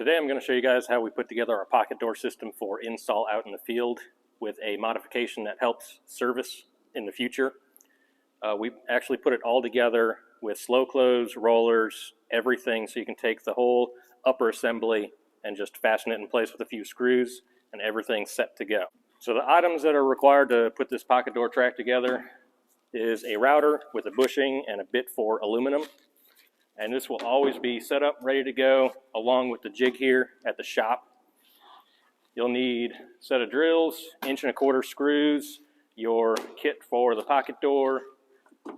Today I'm going to show you guys how we put together our pocket door system for install out in the field with a modification that helps service in the future. We actually put it all together with slow close, rollers, everything, so you can take the whole upper assembly and just fasten it in place with a few screws and everything's set to go. So the items that are required to put this pocket door track together is a router with a bushing and a bit for aluminum. And this will always be set up, ready to go, along with the jig here at the shop. You'll need a set of drills, 1 1/4" screws, your kit for the pocket door,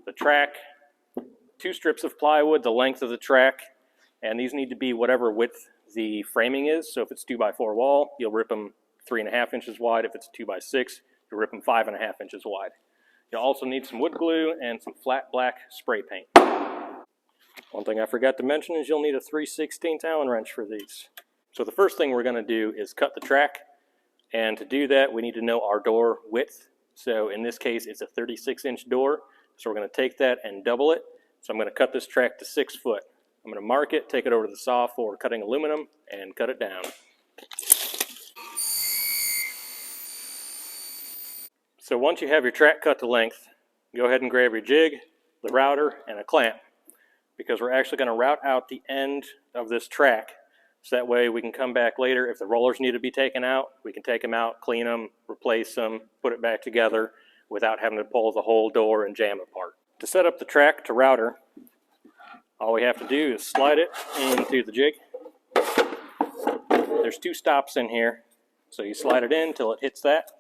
the track, 2 strips of plywood, the length of the track, and these need to be whatever width the framing is. So if it's 2x4 wall, you'll rip them 3.5 inches wide. If it's 2x6, you'll rip them 5.5 inches wide. You'll also need some wood glue and some flat black spray paint. One thing I forgot to mention is you'll need a 3/16 Allen wrench for these. So the first thing we're going to do is cut the track, and to do that we need to know our door width. So in this case it's a 36-inch door, so we're going to take that and double it. So I'm going to cut this track to 6 foot. I'm going to mark it, take it over to the saw for cutting aluminum, and cut it down. So once you have your track cut to length, go ahead and grab your jig, the router, and a clamp, because we're actually going to route out the end of this track, so that way we can come back later. If the rollers need to be taken out, we can take them out, clean them, replace them, put it back together without having to pull the whole door and jam apart. To set up the track to router, all we have to do is slide it into the jig. There's 2 stops in here, so you slide it in until it hits that.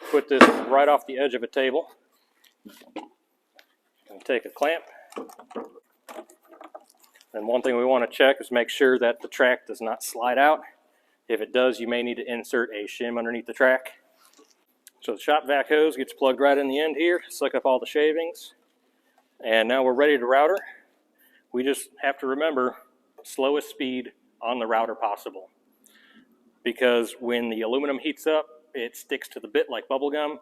Put this right off the edge of a table. And take a clamp. And one thing we want to check is make sure that the track does not slide out. If it does, you may need to insert a shim underneath the track. So the shop vac hose gets plugged right in the end here, suck up all the shavings. And now we're ready to router. We just have to remember slowest speed on the router possible, because when the aluminum heats up, it sticks to the bit like bubble gum,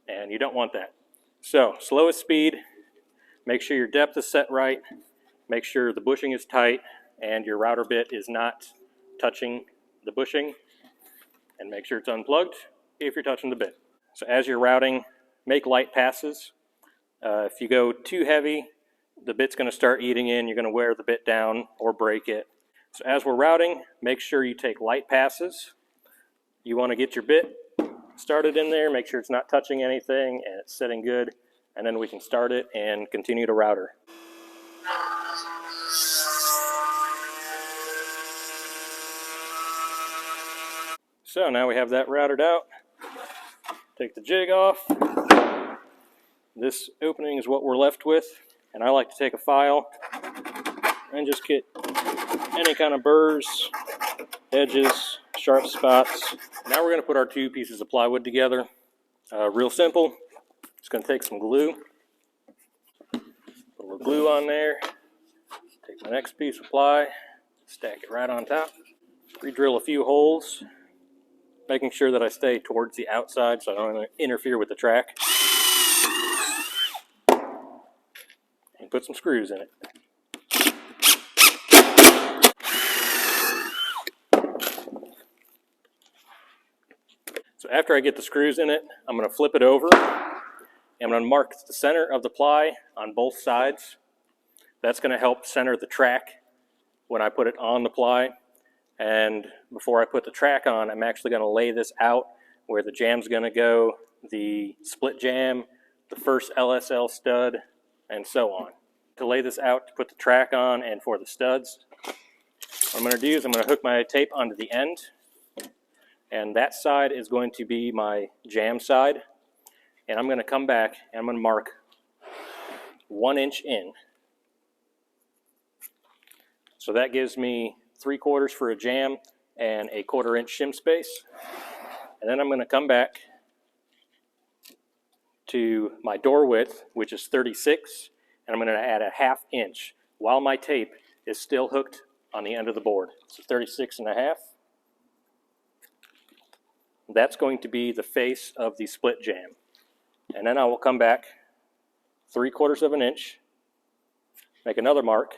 and you don't want that. So slowest speed. Make sure your depth is set right, make sure the bushing is tight, and your router bit is not touching the bushing, and make sure it's unplugged if you're touching the bit. So as you're routing, make light passes. If you go too heavy, the bit's going to start eating in, you're going to wear the bit down or break it. So as we're routing, make sure you take light passes. You want to get your bit started in there, make sure it's not touching anything and it's sitting good. And then we can start it and continue to router. So now we have that routed out. Take the jig off. This opening is what we're left with, and I like to take a file and just get any kind of burrs, edges, sharp spots. Now we're going to put our 2 pieces of plywood together. Real simple. Just going to take some glue, put a little glue on there, take my next piece of ply, stack it right on top, re-drill a few holes, making sure that I stay towards the outside so I don't interfere with the track, and put some screws in it. So after I get the screws in it, I'm going to flip it over. I'm going to mark the center of the ply on both sides. That's going to help center the track when I put it on the ply. And before I put the track on, I'm actually going to lay this out where the jam's going to go, the split jam, the first LSL stud, and so on. To lay this out to put the track on and for the studs, what I'm going to do is I'm going to hook my tape onto the end. And that side is going to be my jam side. And I'm going to come back and I'm going to mark 1 inch in. So that gives me 3/4 for a jam and a 1/4 inch shim space. And then I'm going to come back to my door width, which is 36, and I'm going to add a 1/2 inch while my tape is still hooked on the end of the board. So 36.5. That's going to be the face of the split jam. And then I will come back 3/4 of an inch, make another mark,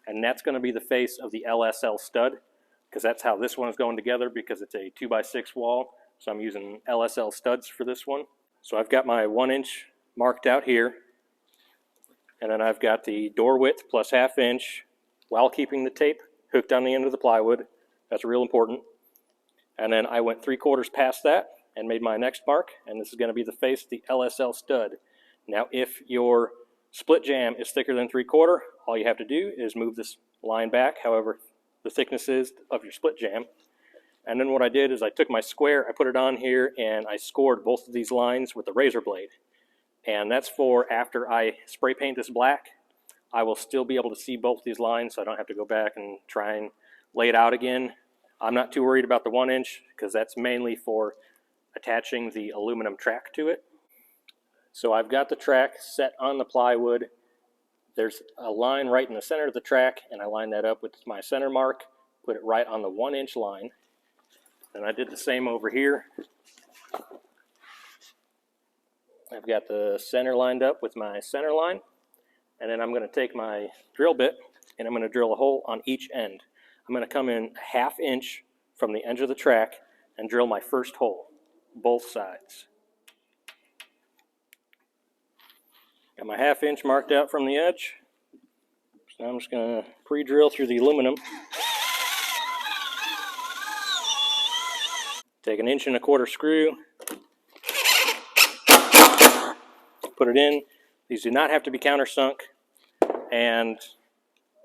and that's going to be the face of the LSL stud, because that's how this one is going together, because it's a 2x6 wall. So I'm using LSL studs for this one. So I've got my 1 inch marked out here, and then I've got the door width plus 1/2 inch while keeping the tape hooked on the end of the plywood. That's real important. And then I went 3/4 past that and made my next mark, and this is going to be the face of the LSL stud. Now if your split jamb is thicker than 3/4, all you have to do is move this line back, however the thickness is of your split jamb. And then what I did is I took my square, I put it on here, and I scored both of these lines with a razor blade. And that's for after I spray paint this black, I will still be able to see both these lines, so I don't have to go back and try and lay it out again. I'm not too worried about the 1 inch, because that's mainly for attaching the aluminum track to it. So I've got the track set on the plywood. There's a line right in the center of the track, and I line that up with my center mark, put it right on the 1 inch line. And I did the same over here. I've got the center lined up with my center line, and then I'm going to take my drill bit and I'm going to drill a hole on each end. I'm going to come in 1/2 inch from the edge of the track and drill my first hole, both sides. Got my 1/2 inch marked out from the edge. So I'm just going to pre-drill through the aluminum. Take an 1 1/4 screw, put it in. These do not have to be countersunk, and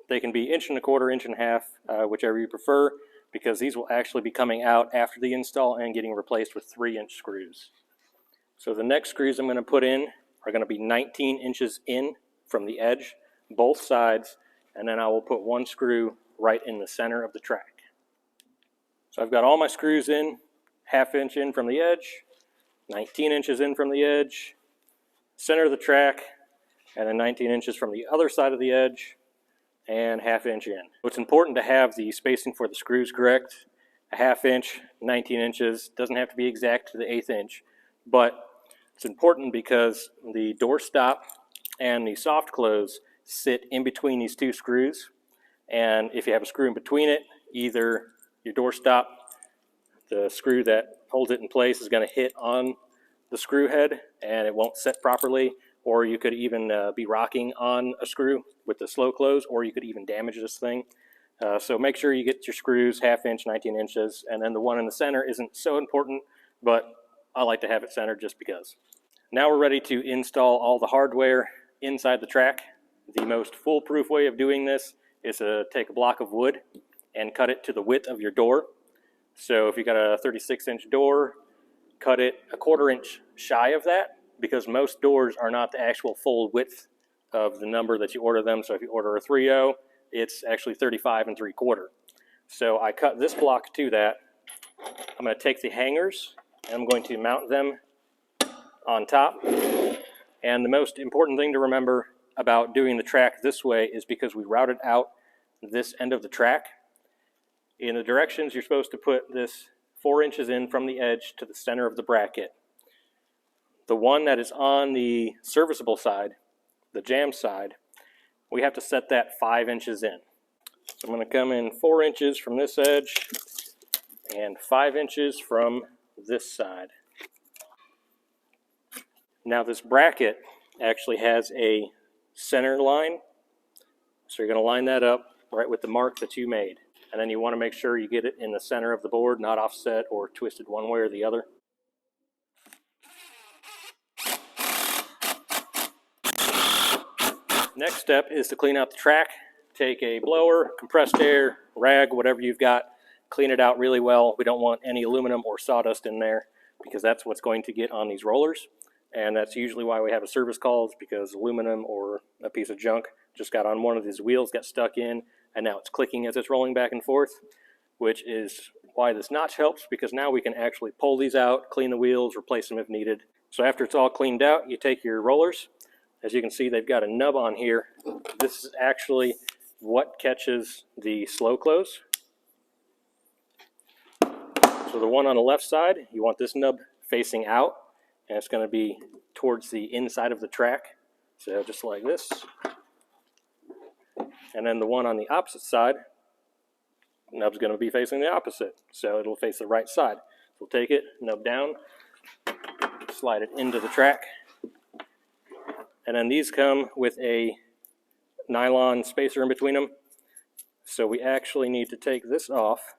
they can be 1 1/4, 1.5 whichever you prefer, because these will actually be coming out after the install and getting replaced with 3-inch screws. So the next screws I'm going to put in are going to be 19 inches in from the edge, both sides, and then I will put 1 screw right in the center of the track. So I've got all my screws in, 1/2 inch in from the edge, 19 inches in from the edge, center of the track, and then 19 inches from the other side of the edge, and 1/2 inch in. So it's important to have the spacing for the screws correct. 1/2 inch, 19 inches, doesn't have to be exact to the 1/8 inch, but it's important because the door stop and the soft close sit in between these 2 screws, and if you have a screw in between it, either your door stop, the screw that holds it in place, is going to hit on the screw head and it won't set properly, or you could even be rocking on a screw with the slow close, or you could even damage this thing. So make sure you get your screws 1/2 inch, 19 inches, and then the one in the center isn't so important, but I like to have it centered just because. Now we're ready to install all the hardware inside the track. The most foolproof way of doing this is to take a block of wood and cut it to the width of your door. So if you got a 36-inch door, cut it 1/4 inch shy of that, because most doors are not the actual full width of the number that you order them. So if you order a 3/0, it's actually 35 3/4. So I cut this block to that. I'm going to take the hangers and I'm going to mount them on top. And the most important thing to remember about doing the track this way is because we routed out this end of the track. In the directions, you're supposed to put this 4 inches in from the edge to the center of the bracket. The one that is on the serviceable side, the jamb side, we have to set that 5 inches in. So I'm going to come in 4 inches from this edge and 5 inches from this side. Now this bracket actually has a center line, so you're going to line that up right with the mark that you made. And then you want to make sure you get it in the center of the board, not offset or twisted one way or the other. Next step is to clean out the track. Take a blower, compressed air, rag, whatever you've got, clean it out really well. We don't want any aluminum or sawdust in there, because that's what's going to get on these rollers. And that's usually why we have a service call, is because aluminum or a piece of junk just got on one of these wheels, got stuck in, and now it's clicking as it's rolling back and forth, which is why this notch helps, because now we can actually pull these out, clean the wheels, replace them if needed. So after it's all cleaned out, you take your rollers. As you can see, they've got a nub on here. This is actually what catches the slow close. So the one on the left side, you want this nub facing out, and it's going to be towards the inside of the track. So just like this. And then the one on the opposite side, nub's going to be facing the opposite, so it'll face the right side. We'll take it, nub down, slide it into the track, and then these come with a nylon spacer in between them. So we actually need to take this off,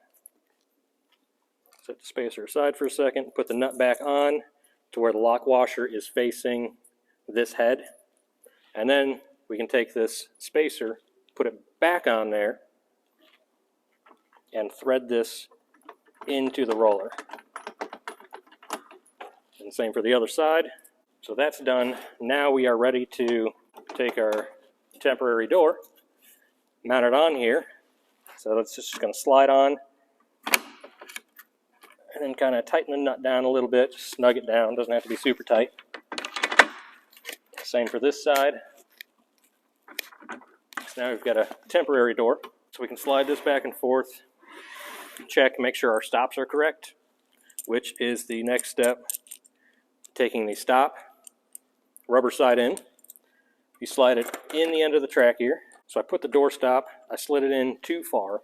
set the spacer aside for a second, put the nut back on to where the lock washer is facing this head, and then we can take this spacer, put it back on there, and thread this into the roller. And same for the other side. So that's done. Now we are ready to take our temporary door, mount it on here. So it's just going to slide on, and then kind of tighten the nut down a little bit, just snug it down. Doesn't have to be super tight. Same for this side. So now we've got a temporary door. So we can slide this back and forth, check, make sure our stops are correct, which is the next step. Taking the stop, rubber side in, you slide it in the end of the track here. So I put the door stop, I slid it in too far,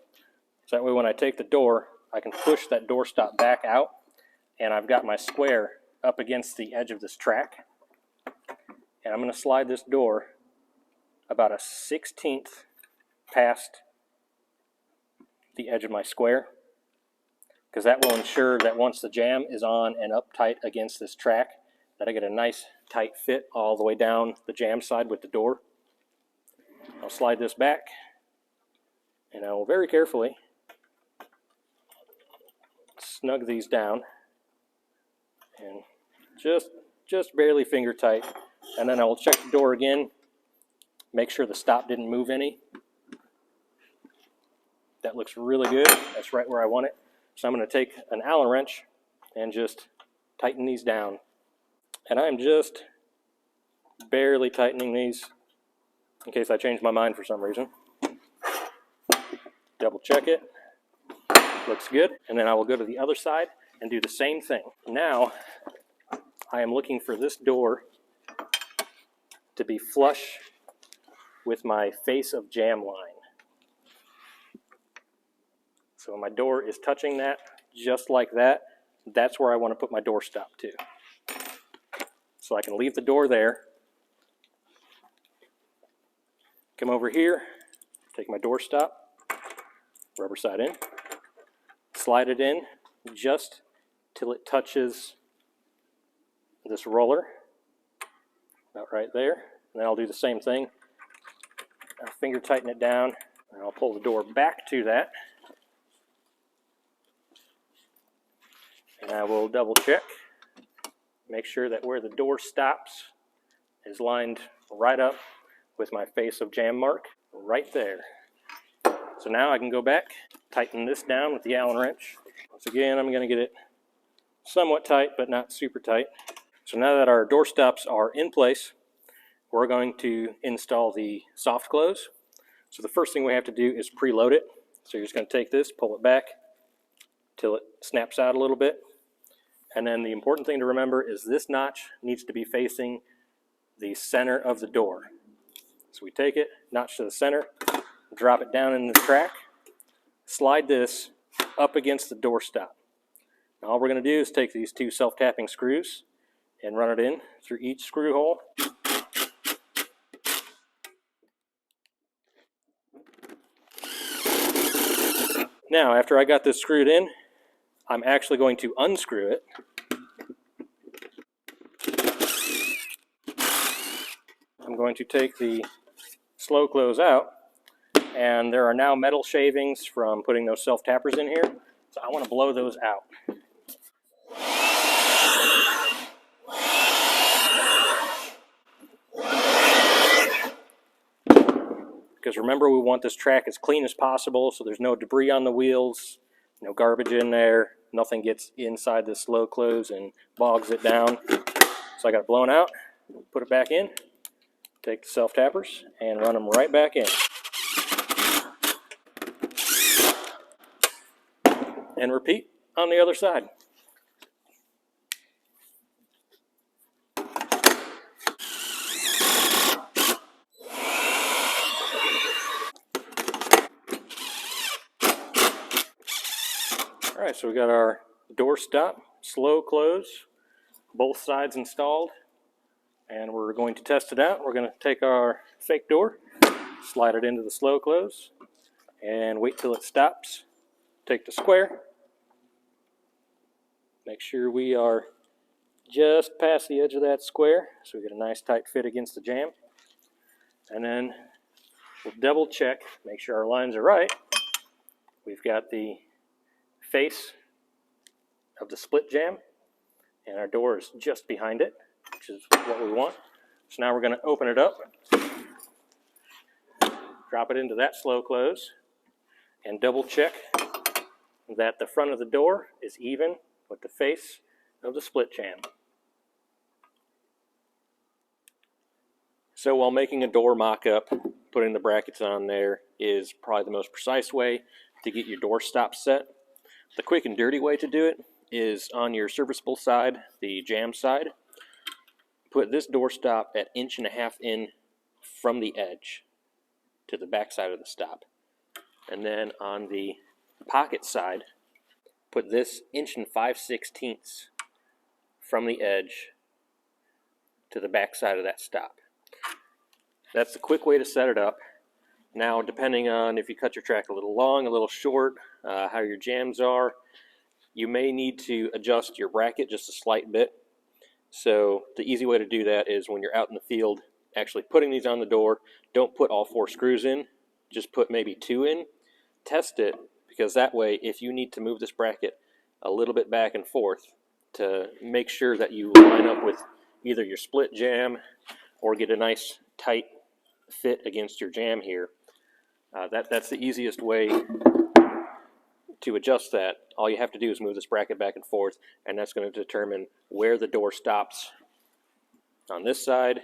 so that way when I take the door, I can push that door stop back out, and I've got my square up against the edge of this track. And I'm going to slide this door about a 1/16 past the edge of my square, because that will ensure that once the jam is on and up tight against this track, that I get a nice tight fit all the way down the jam side with the door. I'll slide this back, and I will very carefully snug these down, and just barely finger tight. And then I will check the door again, make sure the stop didn't move any. That looks really good. That's right where I want it. So I'm going to take an Allen wrench and just tighten these down. And I'm just barely tightening these in case I change my mind for some reason. Double check it. Looks good. And then I will go to the other side and do the same thing. Now I am looking for this door to be flush with my face of jam line. So when my door is touching that, just like that, that's where I want to put my door stop to. So I can leave the door there, come over here, take my door stop, rubber side in, slide it in just till it touches this roller, about right there. And then I'll do the same thing. I'll finger tighten it down, and I'll pull the door back to that. And I will double check, make sure that where the door stops is lined right up with my face of jam mark, right there. So now I can go back, tighten this down with the Allen wrench. Once again, I'm going to get it somewhat tight, but not super tight. So now that our door stops are in place, we're going to install the soft close. So the first thing we have to do is preload it. So you're just going to take this, pull it back till it snaps out a little bit. And then the important thing to remember is this notch needs to be facing the center of the door. So we take it, notch to the center, drop it down in the track, slide this up against the door stop. Now all we're going to do is take these two self-tapping screws and run it in through each screw hole. Now after I got this screwed in, I'm actually going to unscrew it. I'm going to take the slow close out, and there are now metal shavings from putting those self-tappers in here, so I want to blow those out. Because remember, we want this track as clean as possible so there's no debris on the wheels, no garbage in there, nothing gets inside this slow close and bogs it down. So I got it blown out, put it back in, take the self-tappers and run them right back in. And repeat on the other side. All right, so we got our door stop, slow close, both sides installed, and we're going to test it out. We're going to take our fake door, slide it into the slow close, and wait till it stops. Take the square, make sure we are just past the edge of that square so we get a nice tight fit against the jamb, and then we'll double check, make sure our lines are right. We've got the face of the split jamb, and our door is just behind it, which is what we want. So now we're going to open it up, drop it into that slow close, and double check that the front of the door is even with the face of the split jamb. So while making a door mock-up, putting the brackets on there is probably the most precise way to get your door stop set. The quick and dirty way to do it is on your serviceable side, the jamb side. Put this door stop at 1.5 inches in from the edge to the back side of the stop. And then on the pocket side, put this 1 5/16 from the edge to the back side of that stop. That's the quick way to set it up. Now, depending on if you cut your track a little long, a little short, how your jambs are, you may need to adjust your bracket just a slight bit. So the easy way to do that is when you're out in the field actually putting these on the door, don't put all 4 screws in, just put maybe 2 in. Test it, because that way if you need to move this bracket a little bit back and forth to make sure that you line up with either your split jamb or get a nice tight fit against your jamb here, that's the easiest way to adjust that. All you have to do is move this bracket back and forth, and that's going to determine where the door stops on this side,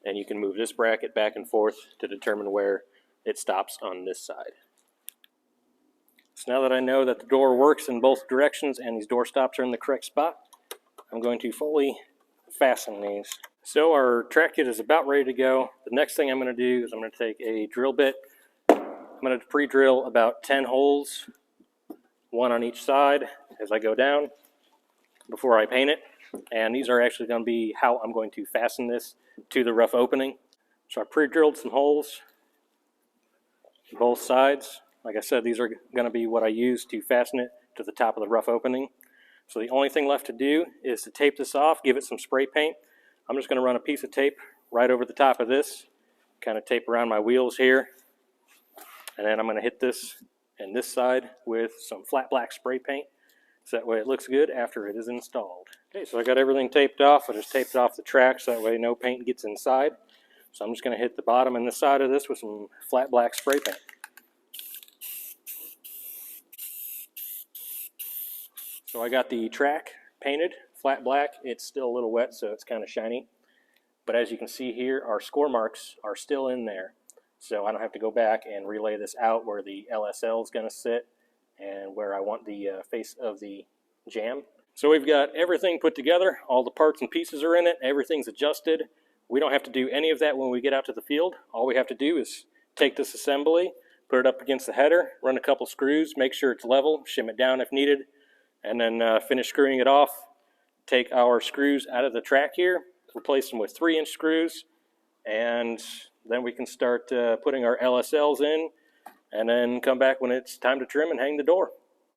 and you can move this bracket back and forth to determine where it stops on this side. So now that I know that the door works in both directions and these door stops are in the correct spot, I'm going to fully fasten these. So our track kit is about ready to go. The next thing I'm going to do is I'm going to take a drill bit. I'm going to pre-drill about 10 holes, 1 on each side as I go down before I paint it. And these are actually going to be how I'm going to fasten this to the rough opening. So I pre-drilled some holes on both sides. Like I said, these are going to be what I use to fasten it to the top of the rough opening. So the only thing left to do is to tape this off, give it some spray paint. I'm just going to run a piece of tape right over the top of this, kind of tape around my wheels here, and then I'm going to hit this and this side with some flat black spray paint, so that way it looks good after it is installed. Okay, so I got everything taped off. I just taped off the track so that way no paint gets inside. So I'm just going to hit the bottom and the side of this with some flat black spray paint. So I got the track painted flat black. It's still a little wet, so it's kind of shiny. But as you can see here, our score marks are still in there. So I don't have to go back and relay this out where the LSL is going to sit and where I want the face of the jamb. So we've got everything put together. All the parts and pieces are in it. Everything's adjusted. We don't have to do any of that when we get out to the field. All we have to do is take this assembly, put it up against the header, run a couple screws, make sure it's level, shim it down if needed, and then finish screwing it off. Take our screws out of the track here, replace them with 3-inch screws, and then we can start putting our LSLs in, and then come back when it's time to trim and hang the door.